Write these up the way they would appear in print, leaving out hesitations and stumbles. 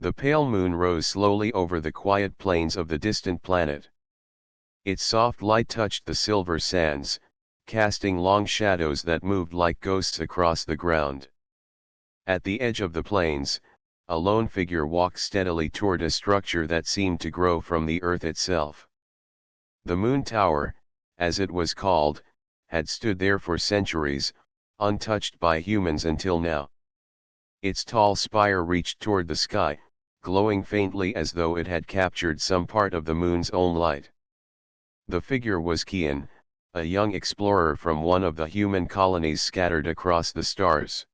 The pale moon rose slowly over the quiet plains of the distant planet. Its soft light touched the silver sands, casting long shadows that moved like ghosts across the ground. At the edge of the plains, a lone figure walked steadily toward a structure that seemed to grow from the earth itself. The Moon Tower, as it was called, had stood there for centuries, untouched by humans until now. Its tall spire reached toward the sky, glowing faintly as though it had captured some part of the moon's own light. The figure was Kian, a young explorer from one of the human colonies scattered across the stars.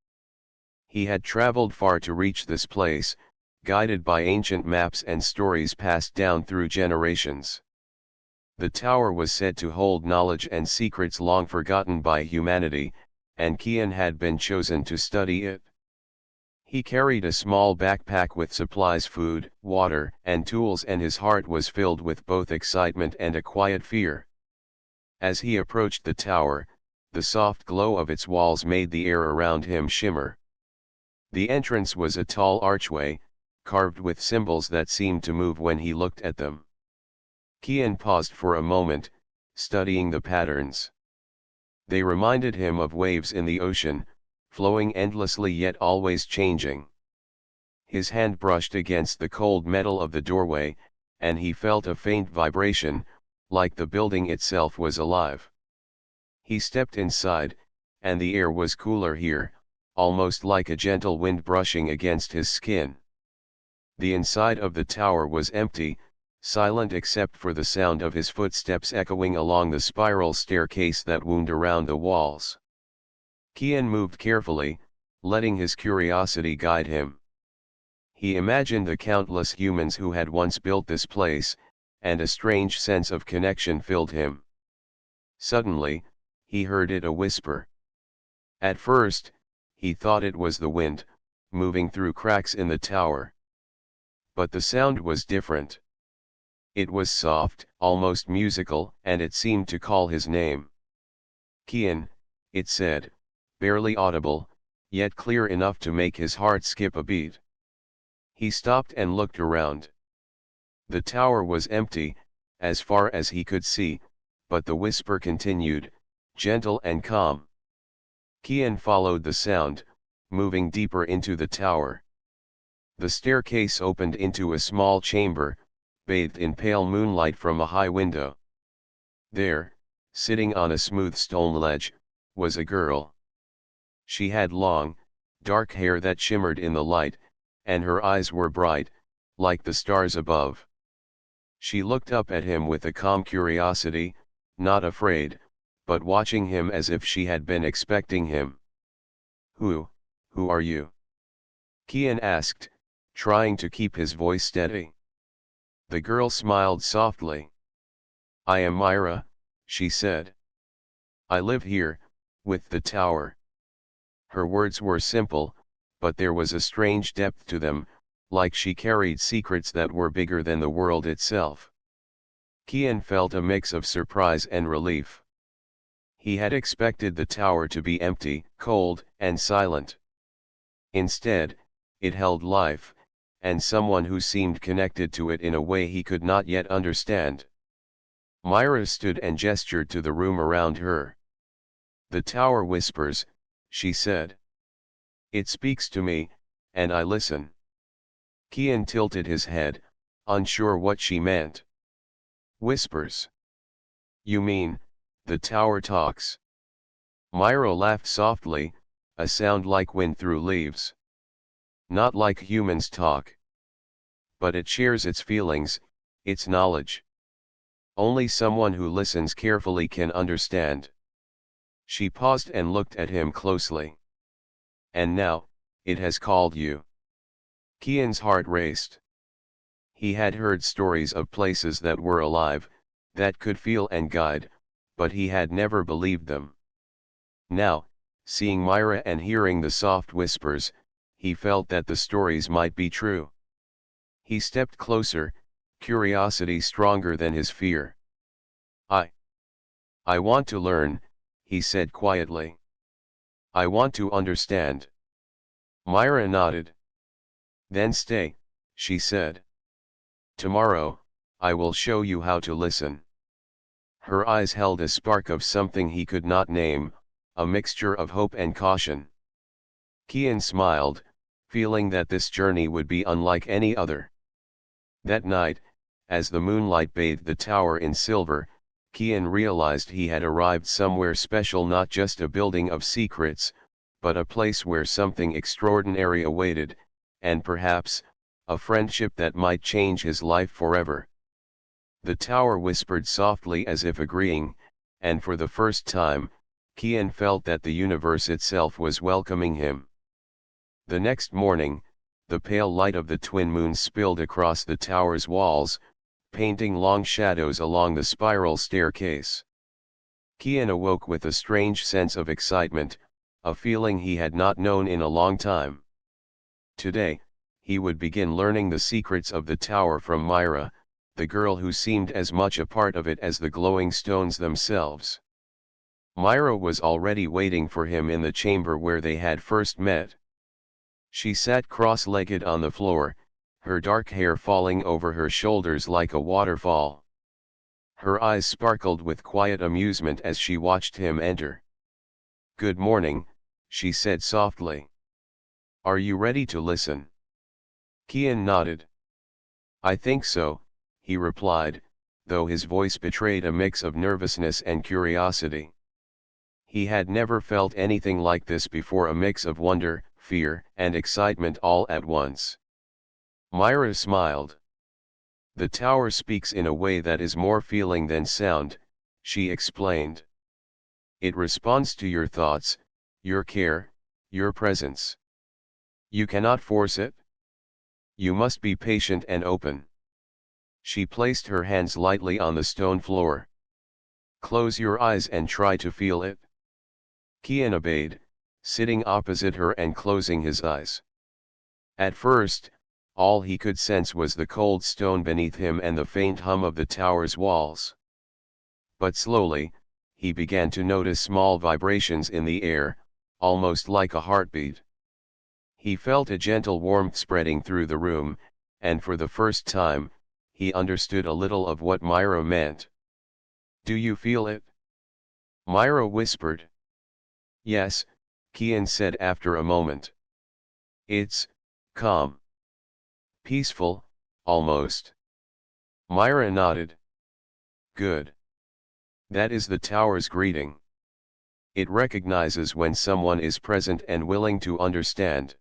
He had traveled far to reach this place, guided by ancient maps and stories passed down through generations. The tower was said to hold knowledge and secrets long forgotten by humanity, and Kian had been chosen to study it. He carried a small backpack with supplies, food, water, and tools, and his heart was filled with both excitement and a quiet fear. As he approached the tower, the soft glow of its walls made the air around him shimmer. The entrance was a tall archway, carved with symbols that seemed to move when he looked at them. Kian paused for a moment, studying the patterns. They reminded him of waves in the ocean, flowing endlessly yet always changing. His hand brushed against the cold metal of the doorway, and he felt a faint vibration, like the building itself was alive. He stepped inside, and the air was cooler here, almost like a gentle wind brushing against his skin. The inside of the tower was empty, silent except for the sound of his footsteps echoing along the spiral staircase that wound around the walls. Kian moved carefully, letting his curiosity guide him. He imagined the countless humans who had once built this place, and a strange sense of connection filled him. Suddenly, he heard a whisper. At first, he thought it was the wind, moving through cracks in the tower. But the sound was different. It was soft, almost musical, and it seemed to call his name. Kian, it said, barely audible, yet clear enough to make his heart skip a beat. He stopped and looked around. The tower was empty, as far as he could see, but the whisper continued, gentle and calm. Kian followed the sound, moving deeper into the tower. The staircase opened into a small chamber, bathed in pale moonlight from a high window. There, sitting on a smooth stone ledge, was a girl. She had long, dark hair that shimmered in the light, and her eyes were bright, like the stars above. She looked up at him with a calm curiosity, not afraid, but watching him as if she had been expecting him. Who are you?" Kian asked, trying to keep his voice steady. The girl smiled softly. "I am Myra," she said. "I live here, with the tower." Her words were simple, but there was a strange depth to them, like she carried secrets that were bigger than the world itself. Kian felt a mix of surprise and relief. He had expected the tower to be empty, cold, and silent. Instead, it held life, and someone who seemed connected to it in a way he could not yet understand. Myra stood and gestured to the room around her. "The tower whispers," she said. "It speaks to me, and I listen." Kian tilted his head, unsure what she meant. "Whispers? You mean, the tower talks?" Myra laughed softly, a sound like wind through leaves. "Not like humans talk. But it shares its feelings, its knowledge. Only someone who listens carefully can understand." She paused and looked at him closely. "And now, it has called you." Kian's heart raced. He had heard stories of places that were alive, that could feel and guide, but he had never believed them. Now, seeing Myra and hearing the soft whispers, he felt that the stories might be true. He stepped closer, curiosity stronger than his fear. I want to learn," he said quietly. "I want to understand." Myra nodded. "Then stay, she said. Tomorrow, I will show you how to listen. Her eyes held a spark of something he could not name, a mixture of hope and caution. Kian smiled, feeling that this journey would be unlike any other. That night, as the moonlight bathed the tower in silver, Kian realized he had arrived somewhere special, not just a building of secrets, but a place where something extraordinary awaited, and perhaps, a friendship that might change his life forever. The tower whispered softly as if agreeing, and for the first time, Kian felt that the universe itself was welcoming him. The next morning, the pale light of the twin moons spilled across the tower's walls, painting long shadows along the spiral staircase. Kian awoke with a strange sense of excitement, a feeling he had not known in a long time. Today, he would begin learning the secrets of the tower from Myra, the girl who seemed as much a part of it as the glowing stones themselves. Myra was already waiting for him in the chamber where they had first met. She sat cross-legged on the floor, her dark hair falling over her shoulders like a waterfall. Her eyes sparkled with quiet amusement as she watched him enter. "Good morning," she said softly. "Are you ready to listen?" Kian nodded. "I think so," he replied, though his voice betrayed a mix of nervousness and curiosity. He had never felt anything like this before, a mix of wonder, fear, and excitement all at once. Myra smiled. "The tower speaks in a way that is more feeling than sound," she explained. "It responds to your thoughts, your care, your presence. You cannot force it. You must be patient and open." She placed her hands lightly on the stone floor. "Close your eyes and try to feel it." Kian obeyed, sitting opposite her and closing his eyes. At first, all he could sense was the cold stone beneath him and the faint hum of the tower's walls. But slowly, he began to notice small vibrations in the air, almost like a heartbeat. He felt a gentle warmth spreading through the room, and for the first time, he understood a little of what Myra meant. "Do you feel it?" Myra whispered. "Yes," Kian said after a moment. "It's calm. Peaceful, almost." Myra nodded. "Good. That is the tower's greeting. It recognizes when someone is present and willing to understand."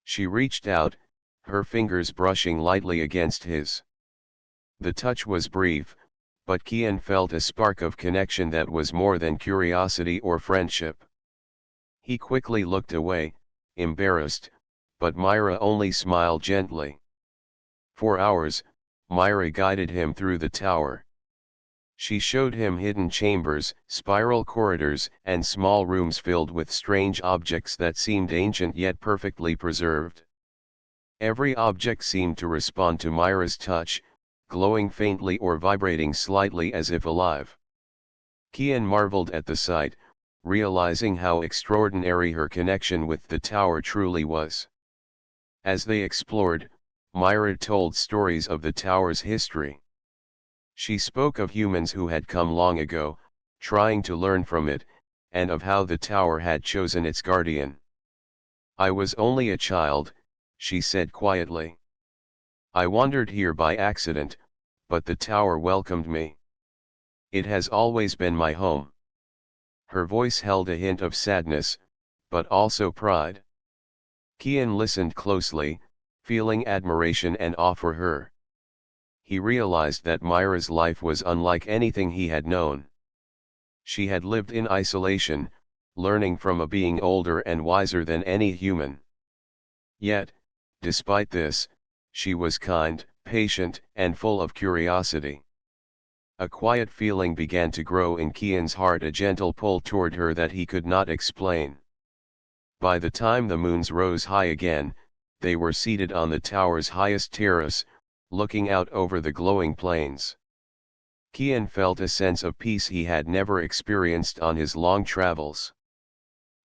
She reached out, her fingers brushing lightly against his. The touch was brief, but Kian felt a spark of connection that was more than curiosity or friendship. He quickly looked away, embarrassed, but Myra only smiled gently. For hours, Myra guided him through the tower. She showed him hidden chambers, spiral corridors, and small rooms filled with strange objects that seemed ancient yet perfectly preserved. Every object seemed to respond to Myra's touch, glowing faintly or vibrating slightly as if alive. Kian marveled at the sight, realizing how extraordinary her connection with the tower truly was. As they explored, Myra told stories of the tower's history. She spoke of humans who had come long ago, trying to learn from it, and of how the tower had chosen its guardian. "I was only a child," she said quietly. "I wandered here by accident, but the tower welcomed me. It has always been my home." Her voice held a hint of sadness, but also pride. Kian listened closely, feeling admiration and awe for her. He realized that Myra's life was unlike anything he had known. She had lived in isolation, learning from a being older and wiser than any human. Yet, despite this, she was kind, patient, and full of curiosity. A quiet feeling began to grow in Kian's heart, a gentle pull toward her that he could not explain. By the time the moons rose high again, they were seated on the tower's highest terrace, looking out over the glowing plains. Kian felt a sense of peace he had never experienced on his long travels.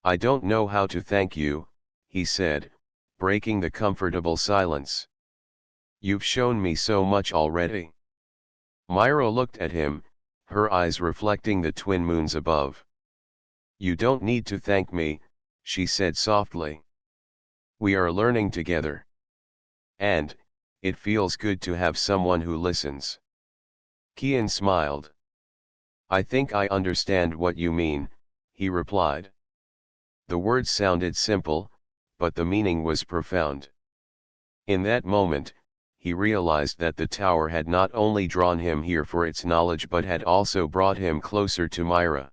"I don't know how to thank you," he said, breaking the comfortable silence. You've shown me so much already. Myra looked at him, her eyes reflecting the twin moons above. You don't need to thank me, she said softly. We are learning together. And, it feels good to have someone who listens. Kian smiled. I think I understand what you mean, he replied. The words sounded simple, but the meaning was profound. In that moment, he realized that the tower had not only drawn him here for its knowledge but had also brought him closer to Myra.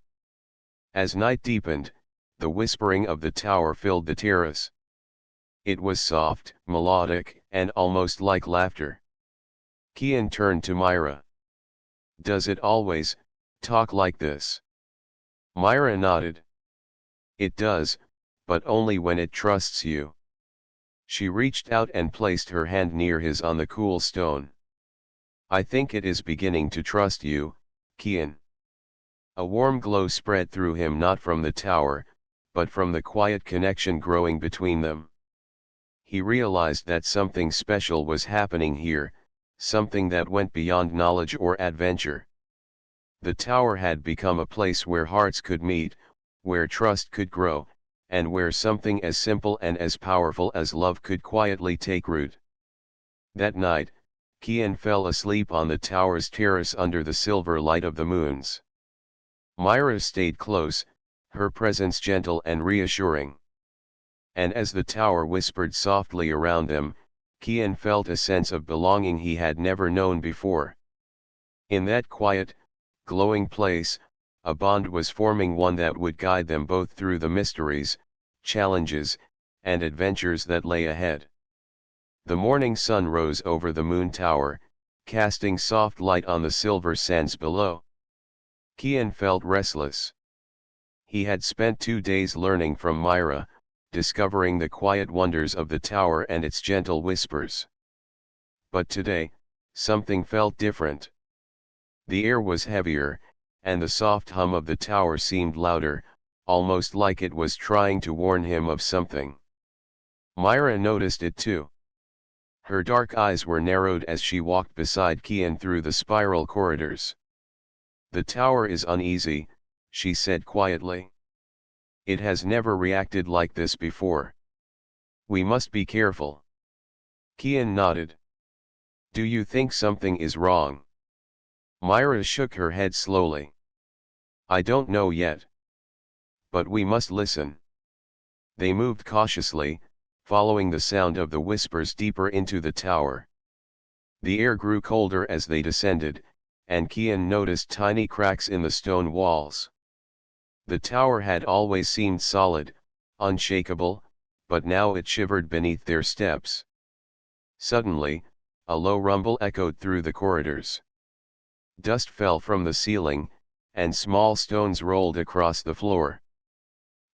As night deepened, the whispering of the tower filled the terrace. It was soft, melodic, and almost like laughter. Kian turned to Myra. Does it always talk like this? Myra nodded. It does, but only when it trusts you. She reached out and placed her hand near his on the cool stone. I think it is beginning to trust you, Kian. A warm glow spread through him, not from the tower, but from the quiet connection growing between them. He realized that something special was happening here, something that went beyond knowledge or adventure. The tower had become a place where hearts could meet, where trust could grow, and where something as simple and as powerful as love could quietly take root. That night, Kian fell asleep on the tower's terrace under the silver light of the moons. Myra stayed close, her presence gentle and reassuring. And as the tower whispered softly around them, Kian felt a sense of belonging he had never known before. In that quiet, glowing place, a bond was forming, one that would guide them both through the mysteries, challenges, and adventures that lay ahead. The morning sun rose over the moon tower, casting soft light on the silver sands below. Kian felt restless. He had spent 2 days learning from Myra, discovering the quiet wonders of the tower and its gentle whispers. But today, something felt different. The air was heavier, and the soft hum of the tower seemed louder, almost like it was trying to warn him of something. Myra noticed it too. Her dark eyes were narrowed as she walked beside Kian through the spiral corridors. The tower is uneasy, she said quietly. It has never reacted like this before. We must be careful. Kian nodded. Do you think something is wrong? Myra shook her head slowly. I don't know yet. But we must listen. They moved cautiously, following the sound of the whispers deeper into the tower. The air grew colder as they descended, and Kian noticed tiny cracks in the stone walls. The tower had always seemed solid, unshakable, but now it shivered beneath their steps. Suddenly, a low rumble echoed through the corridors. Dust fell from the ceiling, and small stones rolled across the floor.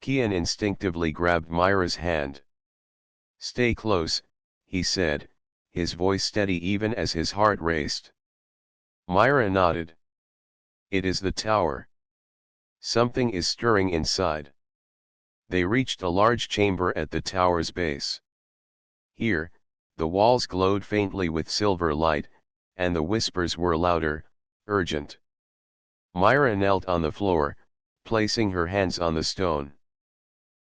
Kian instinctively grabbed Myra's hand. Stay close, he said, his voice steady even as his heart raced. Myra nodded. It is the tower. Something is stirring inside. They reached a large chamber at the tower's base. Here, the walls glowed faintly with silver light, and the whispers were louder, urgent. Myra knelt on the floor, placing her hands on the stone.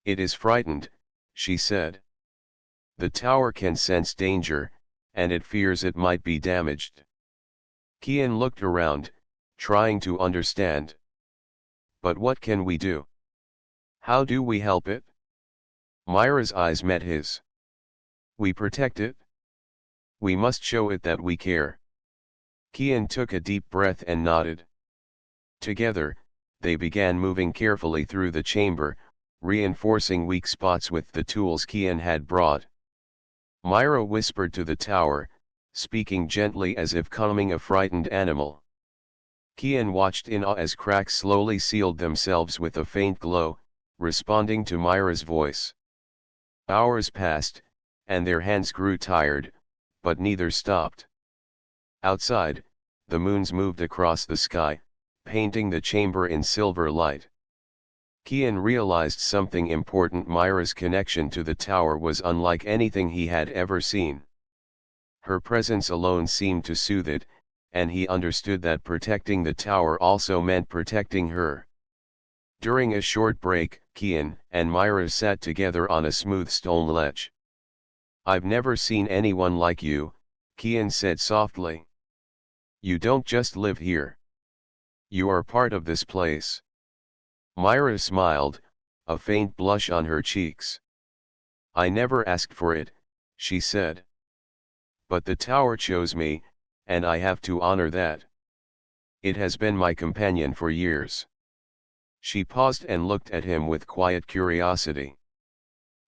It is frightened, she said. The tower can sense danger, and it fears it might be damaged. Kian looked around, trying to understand. But what can we do? How do we help it? Myra's eyes met his. We protect it. We must show it that we care. Kian took a deep breath and nodded. Together, they began moving carefully through the chamber, reinforcing weak spots with the tools Kian had brought. Myra whispered to the tower, speaking gently as if calming a frightened animal. Kian watched in awe as cracks slowly sealed themselves with a faint glow, responding to Myra's voice. Hours passed, and their hands grew tired, but neither stopped. Outside, the moons moved across the sky, painting the chamber in silver light. Kian realized something important. Myra's connection to the tower was unlike anything he had ever seen. Her presence alone seemed to soothe it, and he understood that protecting the tower also meant protecting her. During a short break, Kian and Myra sat together on a smooth stone ledge. "I've never seen anyone like you," Kian said softly. "You don't just live here. You are part of this place." Myra smiled, a faint blush on her cheeks. "I never asked for it," she said. "But the tower chose me, and I have to honor that. It has been my companion for years." She paused and looked at him with quiet curiosity.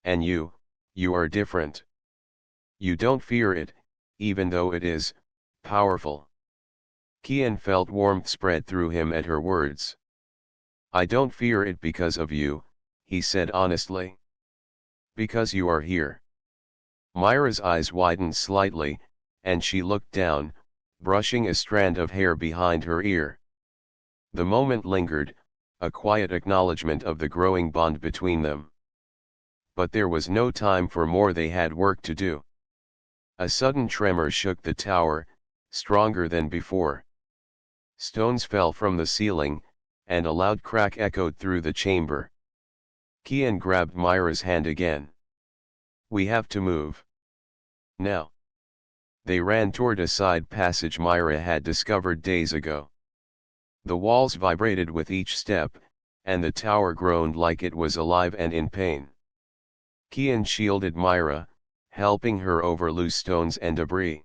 "And you are different. You don't fear it, even though it is powerful." Kian felt warmth spread through him at her words. "I don't fear it because of you," he said honestly. "Because you are here." Myra's eyes widened slightly, and she looked down, brushing a strand of hair behind her ear. The moment lingered, a quiet acknowledgement of the growing bond between them. But there was no time for more. They had work to do. A sudden tremor shook the tower, stronger than before. Stones fell from the ceiling, and a loud crack echoed through the chamber. Kian grabbed Myra's hand again. "We have to move. Now." They ran toward a side passage Myra had discovered days ago. The walls vibrated with each step, and the tower groaned like it was alive and in pain. Kian shielded Myra, helping her over loose stones and debris.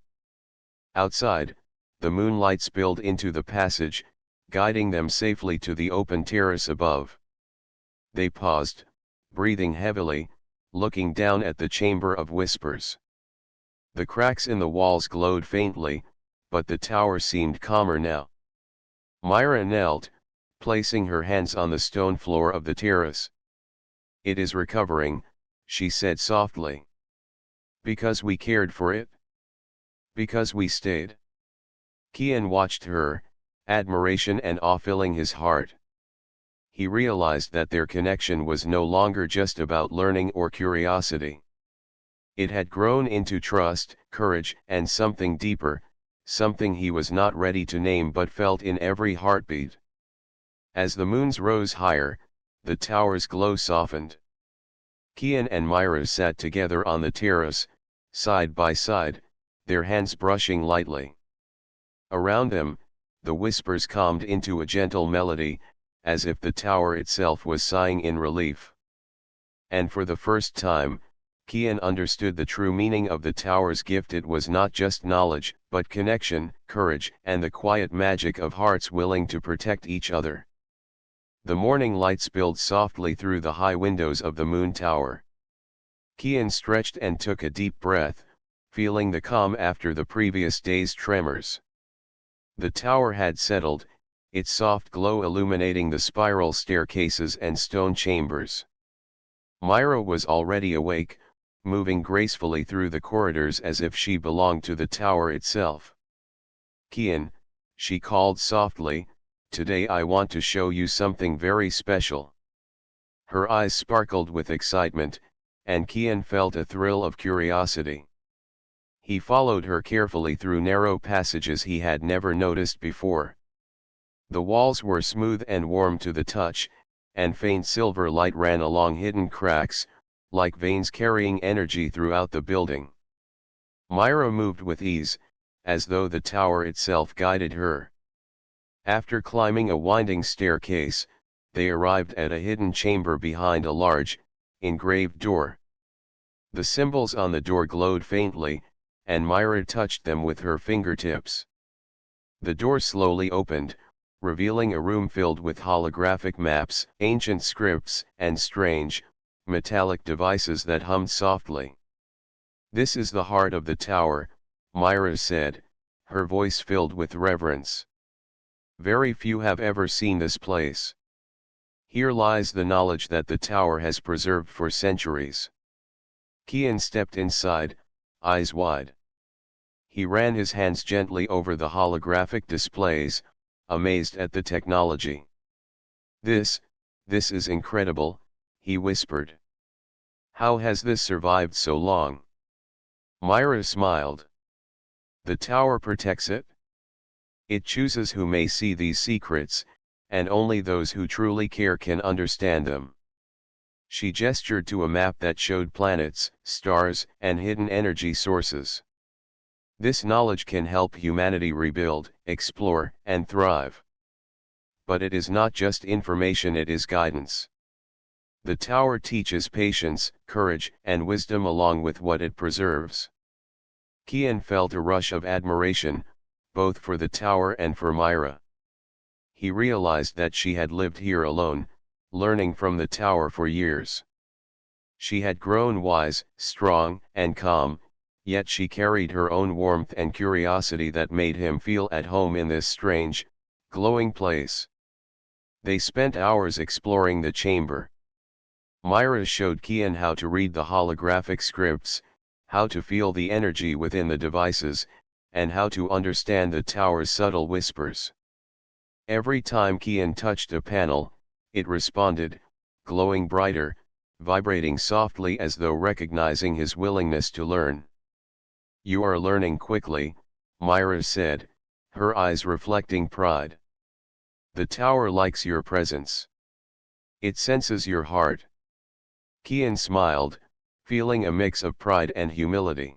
Outside, the moonlight spilled into the passage, guiding them safely to the open terrace above. They paused, breathing heavily, looking down at the chamber of whispers. The cracks in the walls glowed faintly, but the tower seemed calmer now. Myra knelt, placing her hands on the stone floor of the terrace. "It is recovering," she said softly. "Because we cared for it? Because we stayed?" Kian watched her, admiration and awe filling his heart. He realized that their connection was no longer just about learning or curiosity. It had grown into trust, courage, and something deeper, something he was not ready to name but felt in every heartbeat. As the moons rose higher, the tower's glow softened. Kian and Myra sat together on the terrace, side by side, their hands brushing lightly. Around them, the whispers calmed into a gentle melody, as if the tower itself was sighing in relief. And for the first time, Kian understood the true meaning of the tower's gift. It was not just knowledge, but connection, courage, and the quiet magic of hearts willing to protect each other. The morning light spilled softly through the high windows of the moon tower. Kian stretched and took a deep breath, feeling the calm after the previous day's tremors. The tower had settled, its soft glow illuminating the spiral staircases and stone chambers. Myra was already awake, moving gracefully through the corridors as if she belonged to the tower itself. "Kian," she called softly, "today I want to show you something very special." Her eyes sparkled with excitement, and Kian felt a thrill of curiosity. He followed her carefully through narrow passages he had never noticed before. The walls were smooth and warm to the touch, and faint silver light ran along hidden cracks, like veins carrying energy throughout the building. Myra moved with ease, as though the tower itself guided her. After climbing a winding staircase, they arrived at a hidden chamber behind a large, engraved door. The symbols on the door glowed faintly, and Myra touched them with her fingertips. The door slowly opened, revealing a room filled with holographic maps, ancient scripts, and strange, metallic devices that hummed softly. "This is the heart of the tower," Myra said, her voice filled with reverence. "Very few have ever seen this place. Here lies the knowledge that the tower has preserved for centuries." Kian stepped inside, eyes wide. He ran his hands gently over the holographic displays, amazed at the technology. This is incredible," he whispered. "How has this survived so long?" Myra smiled. The tower protects it. It chooses who may see these secrets, and only those who truly care can understand them. She gestured to a map that showed planets, stars, and hidden energy sources. This knowledge can help humanity rebuild, explore, and thrive. But it is not just information, it is guidance. The tower teaches patience, courage, and wisdom along with what it preserves. Kian felt a rush of admiration, both for the tower and for Myra. He realized that she had lived here alone, learning from the tower for years. She had grown wise, strong, and calm, yet she carried her own warmth and curiosity that made him feel at home in this strange, glowing place. They spent hours exploring the chamber. Myra showed Kian how to read the holographic scripts, how to feel the energy within the devices, and how to understand the tower's subtle whispers. Every time Kian touched a panel, it responded, glowing brighter, vibrating softly as though recognizing his willingness to learn. "You are learning quickly," Myra said, her eyes reflecting pride. "The tower likes your presence. It senses your heart." Kian smiled, feeling a mix of pride and humility.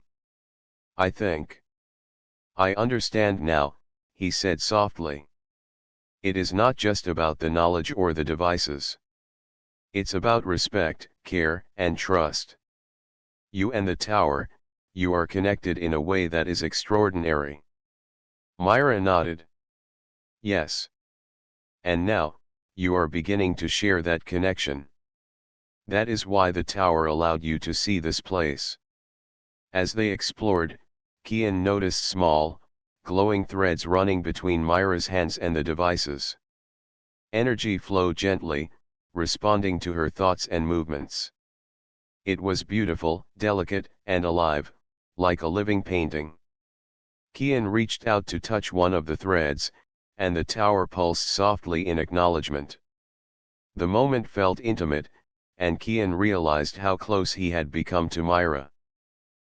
"I think I understand now," he said softly. "It is not just about the knowledge or the devices. It's about respect, care, and trust. You and the tower, you are connected in a way that is extraordinary." Myra nodded. "Yes. And now, you are beginning to share that connection. That is why the tower allowed you to see this place." As they explored, Kian noticed small, glowing threads running between Myra's hands and the devices. Energy flowed gently, responding to her thoughts and movements. It was beautiful, delicate, and alive, like a living painting. Kian reached out to touch one of the threads, and the tower pulsed softly in acknowledgement. The moment felt intimate, and Kian realized how close he had become to Myra.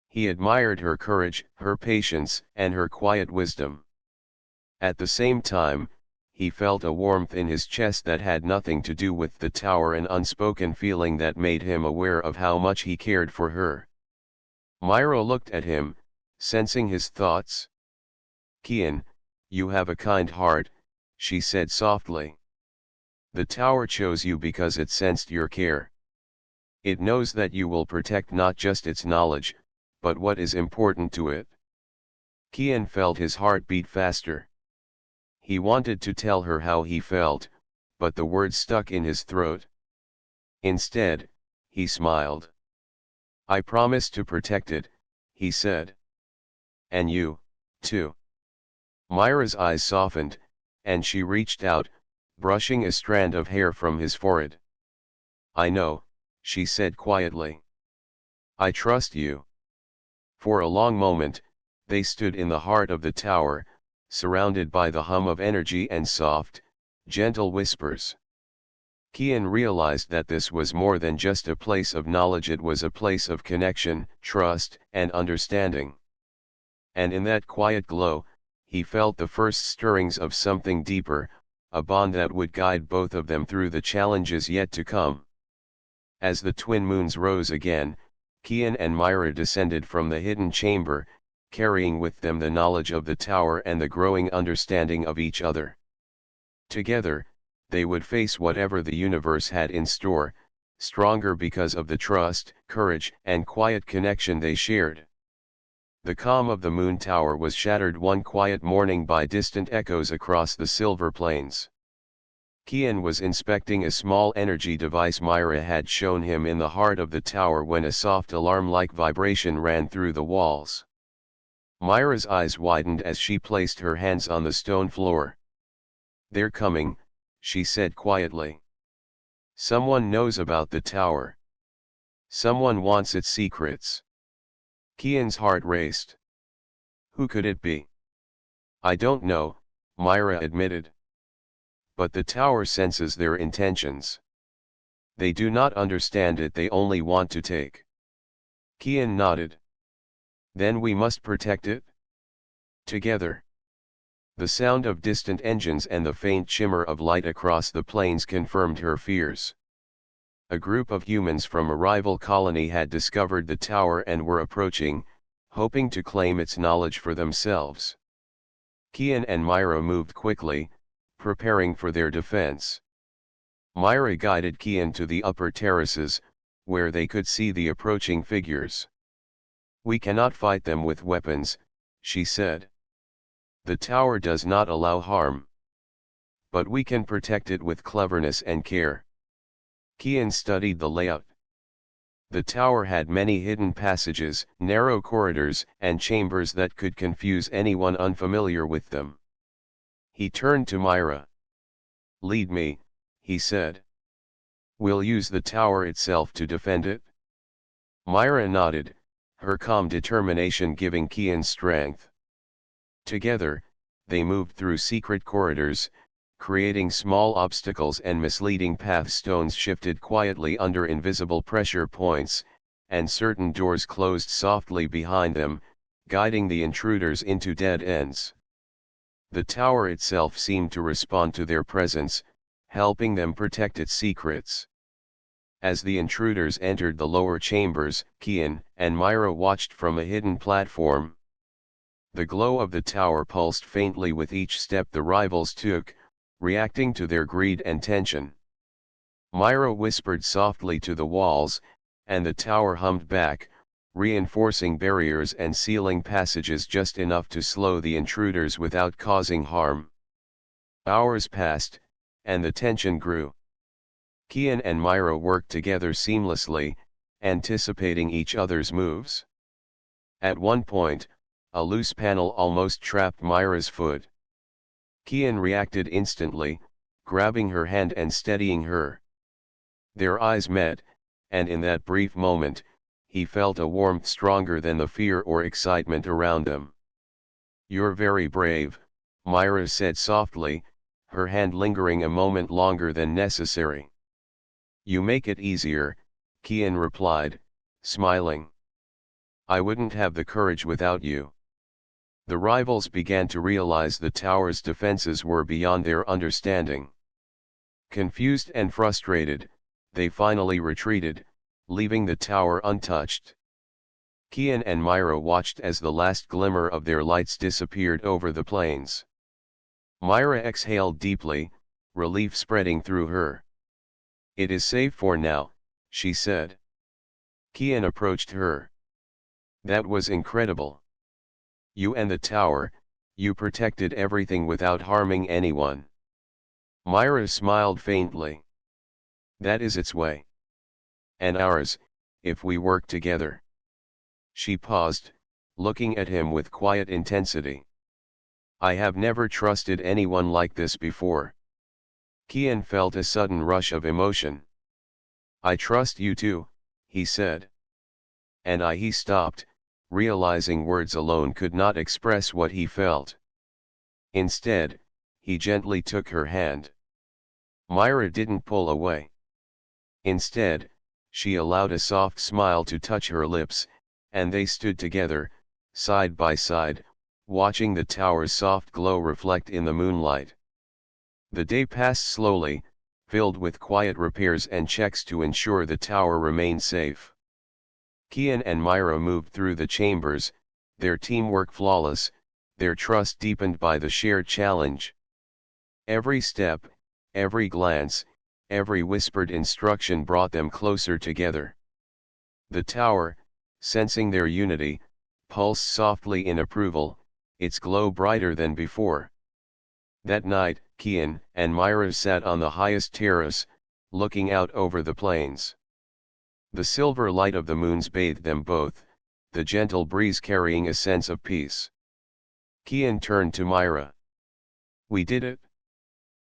He admired her courage, her patience, and her quiet wisdom. At the same time, he felt a warmth in his chest that had nothing to do with the tower, an unspoken feeling that made him aware of how much he cared for her. Myra looked at him, sensing his thoughts. "Kian, you have a kind heart," she said softly. "The tower chose you because it sensed your care. It knows that you will protect not just its knowledge, but what is important to it." Kian felt his heart beat faster. He wanted to tell her how he felt, but the words stuck in his throat. Instead, he smiled. "I promise to protect it," he said. "And you, too." Myra's eyes softened, and she reached out, brushing a strand of hair from his forehead. "I know," she said quietly. "I trust you." For a long moment, they stood in the heart of the tower, surrounded by the hum of energy and soft, gentle whispers. Kian realized that this was more than just a place of knowledge, it was a place of connection, trust, and understanding. And in that quiet glow, he felt the first stirrings of something deeper, a bond that would guide both of them through the challenges yet to come. As the twin moons rose again, Kian and Myra descended from the hidden chamber, carrying with them the knowledge of the tower and the growing understanding of each other. Together, they would face whatever the universe had in store, stronger because of the trust, courage, and quiet connection they shared. The calm of the moon tower was shattered one quiet morning by distant echoes across the silver plains. Kian was inspecting a small energy device Myra had shown him in the heart of the tower when a soft alarm-like vibration ran through the walls. Myra's eyes widened as she placed her hands on the stone floor. "They're coming," she said quietly. "Someone knows about the tower. Someone wants its secrets." Kian's heart raced. Who could it be? "I don't know," Myra admitted. "But the tower senses their intentions. They do not understand it, they only want to take." Kian nodded. "Then we must protect it?" Together. The sound of distant engines and the faint shimmer of light across the plains confirmed her fears. A group of humans from a rival colony had discovered the tower and were approaching, hoping to claim its knowledge for themselves. Kian and Myra moved quickly, preparing for their defense. Myra guided Kian to the upper terraces, where they could see the approaching figures. "We cannot fight them with weapons," she said. "The tower does not allow harm. But we can protect it with cleverness and care." Kian studied the layout. The tower had many hidden passages, narrow corridors, and chambers that could confuse anyone unfamiliar with them. He turned to Myra. "Lead me," he said. "We'll use the tower itself to defend it." Myra nodded, her calm determination giving Kian strength. Together, they moved through secret corridors, creating small obstacles and misleading paths. Stones shifted quietly under invisible pressure points, and certain doors closed softly behind them, guiding the intruders into dead ends. The tower itself seemed to respond to their presence, helping them protect its secrets. As the intruders entered the lower chambers, Kian and Myra watched from a hidden platform. The glow of the tower pulsed faintly with each step the rivals took, reacting to their greed and tension. Myra whispered softly to the walls, and the tower hummed back, reinforcing barriers and sealing passages just enough to slow the intruders without causing harm. Hours passed, and the tension grew. Kian and Myra worked together seamlessly, anticipating each other's moves. At one point, a loose panel almost trapped Myra's foot. Kian reacted instantly, grabbing her hand and steadying her. Their eyes met, and in that brief moment, he felt a warmth stronger than the fear or excitement around them. "You're very brave," Myra said softly, her hand lingering a moment longer than necessary. "You make it easier," Kian replied, smiling. "I wouldn't have the courage without you." The rivals began to realize the tower's defenses were beyond their understanding. Confused and frustrated, they finally retreated, leaving the tower untouched. Kian and Myra watched as the last glimmer of their lights disappeared over the plains. Myra exhaled deeply, relief spreading through her. "It is safe for now," she said. Kian approached her. "That was incredible. You and the tower, you protected everything without harming anyone." Myra smiled faintly. "That is its way. And ours, if we work together." She paused, looking at him with quiet intensity. "I have never trusted anyone like this before." Kian felt a sudden rush of emotion. "I trust you too," he said. "And he stopped, realizing words alone could not express what he felt. Instead, he gently took her hand. Myra didn't pull away. Instead, she allowed a soft smile to touch her lips, and they stood together, side by side, watching the tower's soft glow reflect in the moonlight. The day passed slowly, filled with quiet repairs and checks to ensure the tower remained safe. Kian and Myra moved through the chambers, their teamwork flawless, their trust deepened by the shared challenge. Every step, every glance, every whispered instruction brought them closer together. The tower, sensing their unity, pulsed softly in approval, its glow brighter than before. That night, Kian and Myra sat on the highest terrace, looking out over the plains. The silver light of the moons bathed them both, the gentle breeze carrying a sense of peace. Kian turned to Myra. "We did it.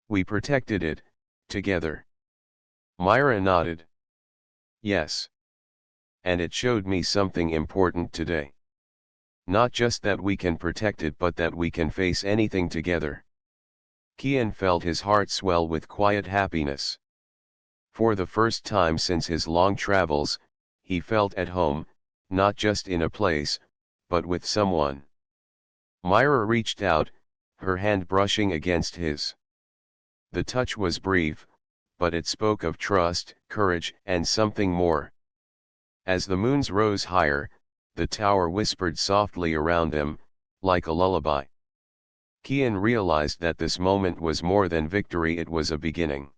We protected it, together." Myra nodded. "Yes. And it showed me something important today. Not just that we can protect it, but that we can face anything together." Kian felt his heart swell with quiet happiness. For the first time since his long travels, he felt at home, not just in a place, but with someone. Myra reached out, her hand brushing against his. The touch was brief, but it spoke of trust, courage, and something more. As the moons rose higher, the tower whispered softly around them, like a lullaby. Kian realized that this moment was more than victory, it was a beginning.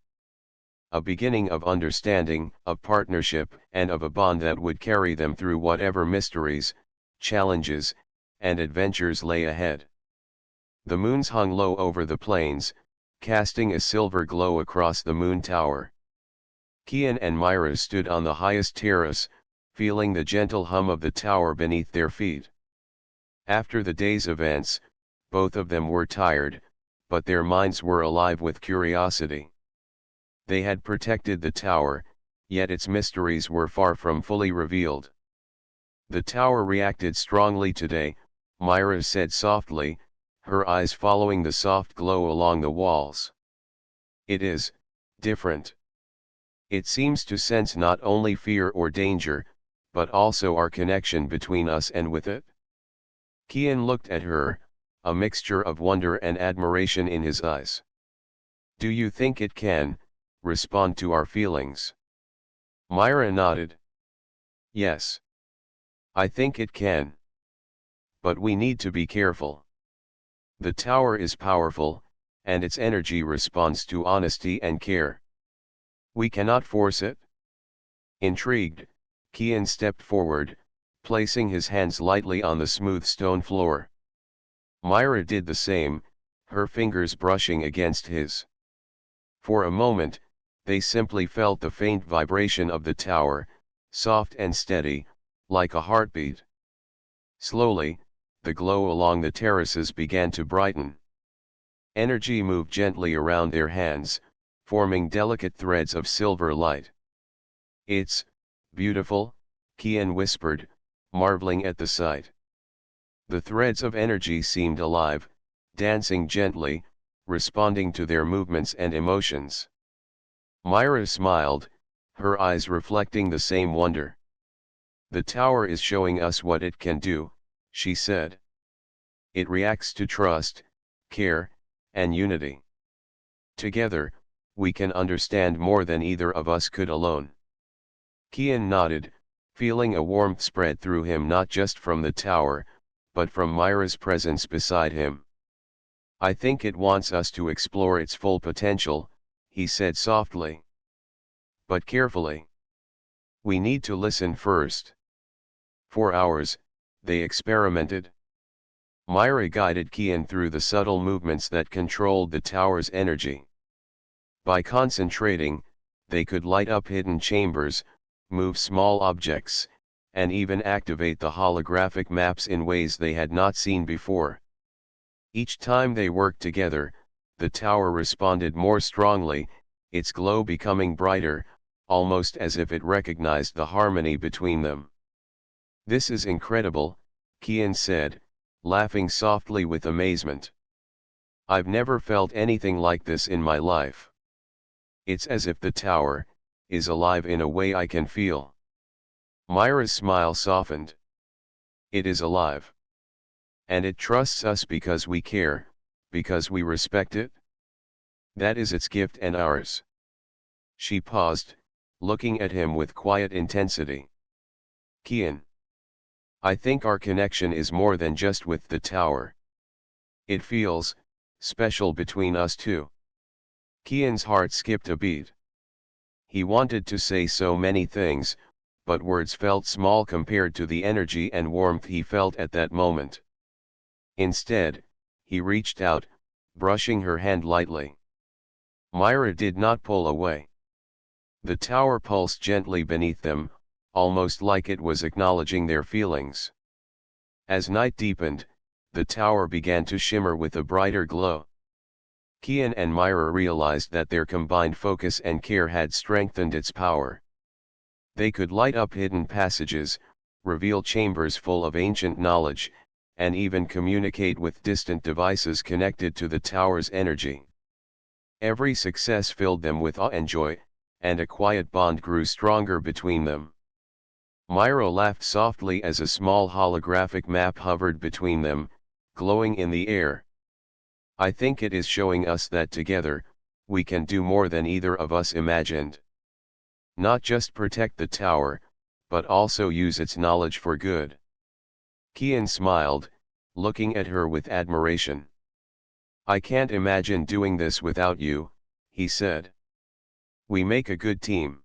A beginning of understanding, of partnership, and of a bond that would carry them through whatever mysteries, challenges, and adventures lay ahead. The moons hung low over the plains, casting a silver glow across the moon tower. Kian and Myra stood on the highest terrace, feeling the gentle hum of the tower beneath their feet. After the day's events, both of them were tired, but their minds were alive with curiosity. They had protected the tower, yet its mysteries were far from fully revealed. The tower reacted strongly today, Myra said softly, her eyes following the soft glow along the walls. It is different. It seems to sense not only fear or danger, but also our connection between us and with it. Kian looked at her, a mixture of wonder and admiration in his eyes. Do you think it can respond to our feelings? Myra nodded. Yes. I think it can. But we need to be careful. The tower is powerful, and its energy responds to honesty and care. We cannot force it. Intrigued, Kian stepped forward, placing his hands lightly on the smooth stone floor. Myra did the same, her fingers brushing against his. For a moment, they simply felt the faint vibration of the tower, soft and steady, like a heartbeat. Slowly, the glow along the terraces began to brighten. Energy moved gently around their hands, forming delicate threads of silver light. It's beautiful, Kian whispered, marveling at the sight. The threads of energy seemed alive, dancing gently, responding to their movements and emotions. Myra smiled, her eyes reflecting the same wonder. The tower is showing us what it can do, she said. It reacts to trust, care, and unity. Together, we can understand more than either of us could alone. Kian nodded, feeling a warmth spread through him not just from the tower, but from Myra's presence beside him. I think it wants us to explore its full potential, he said softly. But carefully. We need to listen first. For hours, they experimented. Myra guided Kian through the subtle movements that controlled the tower's energy. By concentrating, they could light up hidden chambers, move small objects, and even activate the holographic maps in ways they had not seen before. Each time they worked together, the tower responded more strongly, its glow becoming brighter, almost as if it recognized the harmony between them. This is incredible, Kian said, laughing softly with amazement. I've never felt anything like this in my life. It's as if the tower is alive in a way I can feel. Myra's smile softened. It is alive. And it trusts us because we care, because we respect it. That is its gift and ours. She paused, looking at him with quiet intensity. Kian. I think our connection is more than just with the tower. It feels special between us two. Kian's heart skipped a beat. He wanted to say so many things, but words felt small compared to the energy and warmth he felt at that moment. Instead, he reached out, brushing her hand lightly. Myra did not pull away. The tower pulsed gently beneath them, almost like it was acknowledging their feelings. As night deepened, the tower began to shimmer with a brighter glow. Kian and Myra realized that their combined focus and care had strengthened its power. They could light up hidden passages, reveal chambers full of ancient knowledge, and even communicate with distant devices connected to the tower's energy. Every success filled them with awe and joy, and a quiet bond grew stronger between them. Myra laughed softly as a small holographic map hovered between them, glowing in the air. I think it is showing us that together, we can do more than either of us imagined. Not just protect the tower, but also use its knowledge for good. Kian smiled, looking at her with admiration. I can't imagine doing this without you, he said. We make a good team.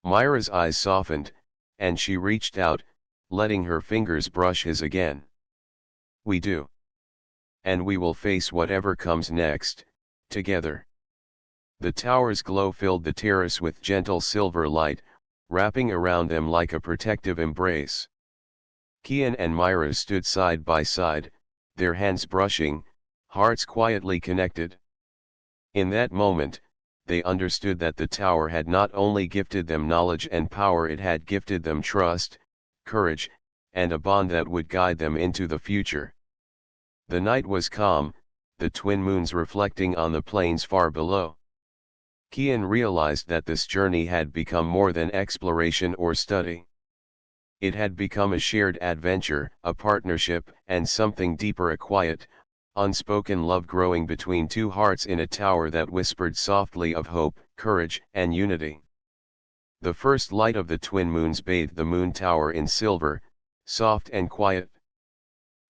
Myra's eyes softened, and she reached out, letting her fingers brush his again. We do. And we will face whatever comes next, together. The tower's glow filled the terrace with gentle silver light, wrapping around them like a protective embrace. Kian and Myra stood side by side, their hands brushing, hearts quietly connected. In that moment, they understood that the tower had not only gifted them knowledge and power, it had gifted them trust, courage, and a bond that would guide them into the future. The night was calm, the twin moons reflecting on the plains far below. Kian realized that this journey had become more than exploration or study. It had become a shared adventure, a partnership, and something deeper, a quiet, unspoken love growing between two hearts in a tower that whispered softly of hope, courage, and unity. The first light of the twin moons bathed the moon tower in silver, soft and quiet.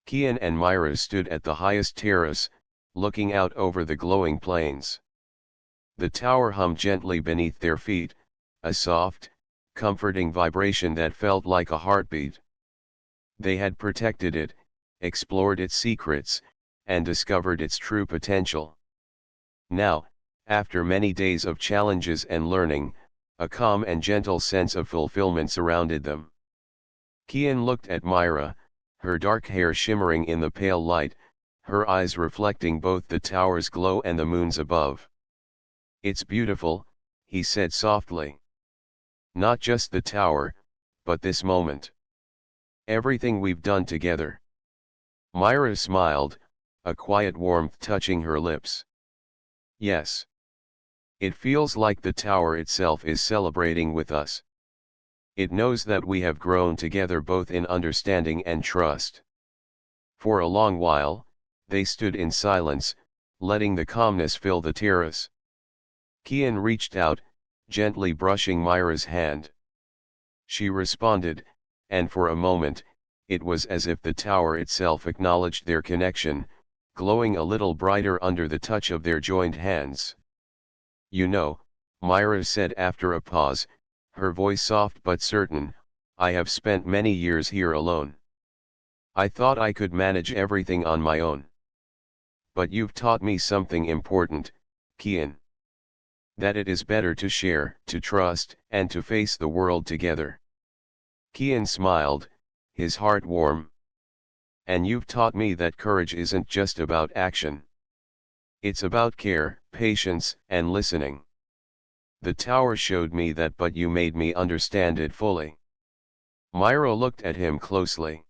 Kian and Myra stood at the highest terrace, looking out over the glowing plains. The tower hummed gently beneath their feet, a soft, comforting vibration that felt like a heartbeat. They had protected it, explored its secrets, and discovered its true potential. Now, after many days of challenges and learning, a calm and gentle sense of fulfillment surrounded them. Kian looked at Myra, her dark hair shimmering in the pale light, her eyes reflecting both the tower's glow and the moons above. It's beautiful, he said softly. Not just the tower, but this moment. Everything we've done together. Myra smiled, a quiet warmth touching her lips. Yes. It feels like the tower itself is celebrating with us. It knows that we have grown together both in understanding and trust. For a long while, they stood in silence, letting the calmness fill the terrace. Kian reached out, gently brushing Myra's hand. She responded, and for a moment, it was as if the tower itself acknowledged their connection, glowing a little brighter under the touch of their joined hands. You know, Myra said after a pause, her voice soft but certain, I have spent many years here alone. I thought I could manage everything on my own. But you've taught me something important, Kian. That it is better to share, to trust, and to face the world together. Kian smiled, his heart warm. And you've taught me that courage isn't just about action. It's about care, patience, and listening. The tower showed me that, but you made me understand it fully. Myra looked at him closely.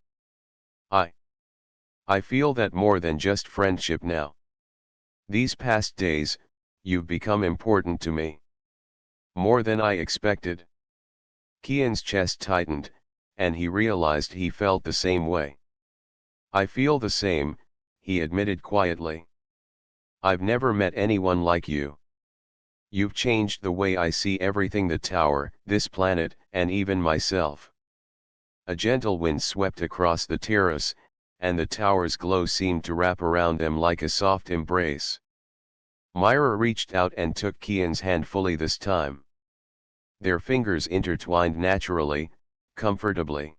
I feel that more than just friendship now. These past days, you've become important to me. More than I expected. Kian's chest tightened, and he realized he felt the same way. I feel the same, he admitted quietly. I've never met anyone like you. You've changed the way I see everything, the tower, this planet, and even myself. A gentle wind swept across the terrace, and the tower's glow seemed to wrap around them like a soft embrace. Myra reached out and took Kian's hand fully this time. Their fingers intertwined naturally, comfortably.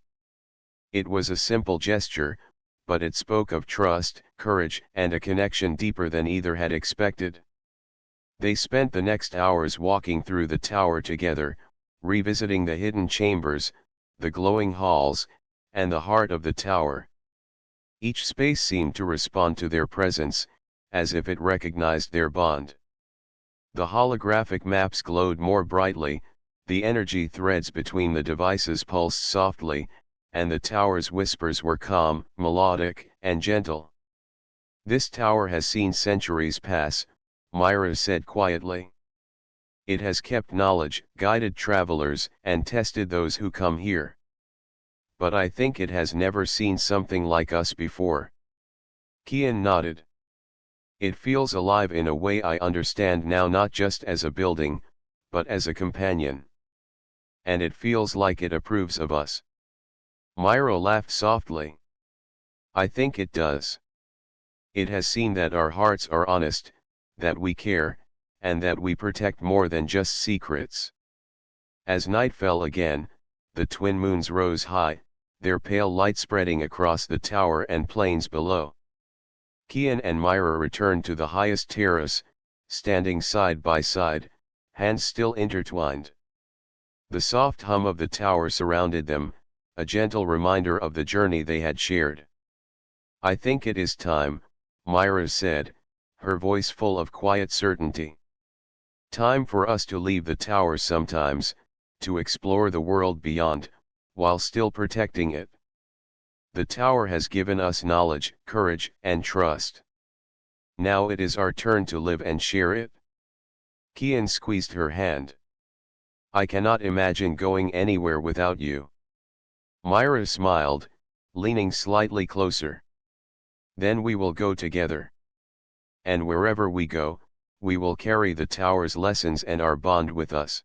It was a simple gesture, but it spoke of trust, courage, and a connection deeper than either had expected. They spent the next hours walking through the tower together, revisiting the hidden chambers, the glowing halls, and the heart of the tower. Each space seemed to respond to their presence, as if it recognized their bond. The holographic maps glowed more brightly, the energy threads between the devices pulsed softly, and the tower's whispers were calm, melodic, and gentle. This tower has seen centuries pass, Myra said quietly. It has kept knowledge, guided travelers, and tested those who come here. But I think it has never seen something like us before. Kian nodded. It feels alive in a way I understand now, not just as a building, but as a companion. And it feels like it approves of us. Myra laughed softly. I think it does. It has seen that our hearts are honest, that we care, and that we protect more than just secrets. As night fell again, the twin moons rose high, their pale light spreading across the tower and plains below. Kian and Myra returned to the highest terrace, standing side by side, hands still intertwined. The soft hum of the tower surrounded them, a gentle reminder of the journey they had shared. I think it is time, Myra said, her voice full of quiet certainty. Time for us to leave the tower sometimes, to explore the world beyond, while still protecting it. The tower has given us knowledge, courage, and trust. Now it is our turn to live and share it. Kian squeezed her hand. I cannot imagine going anywhere without you. Myra smiled, leaning slightly closer. Then we will go together. And wherever we go, we will carry the tower's lessons and our bond with us.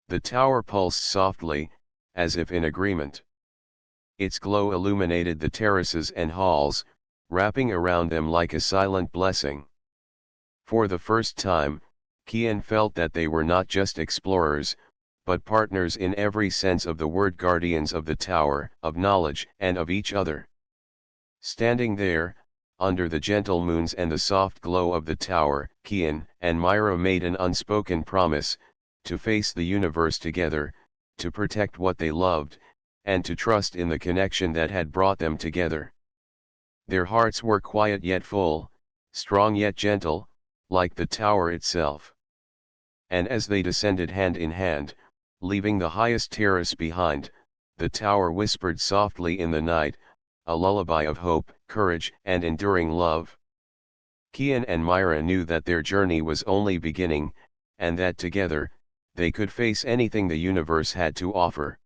The tower pulsed softly, as if in agreement. Its glow illuminated the terraces and halls, wrapping around them like a silent blessing. For the first time, Kian felt that they were not just explorers, but partners in every sense of the word, guardians of the tower, of knowledge, and of each other. Standing there, under the gentle moons and the soft glow of the tower, Kian and Myra made an unspoken promise, to face the universe together, to protect what they loved, and to trust in the connection that had brought them together. Their hearts were quiet yet full, strong yet gentle, like the tower itself. And as they descended hand in hand, leaving the highest terrace behind, the tower whispered softly in the night, a lullaby of hope, courage, and enduring love. Kian and Myra knew that their journey was only beginning, and that together, they could face anything the universe had to offer.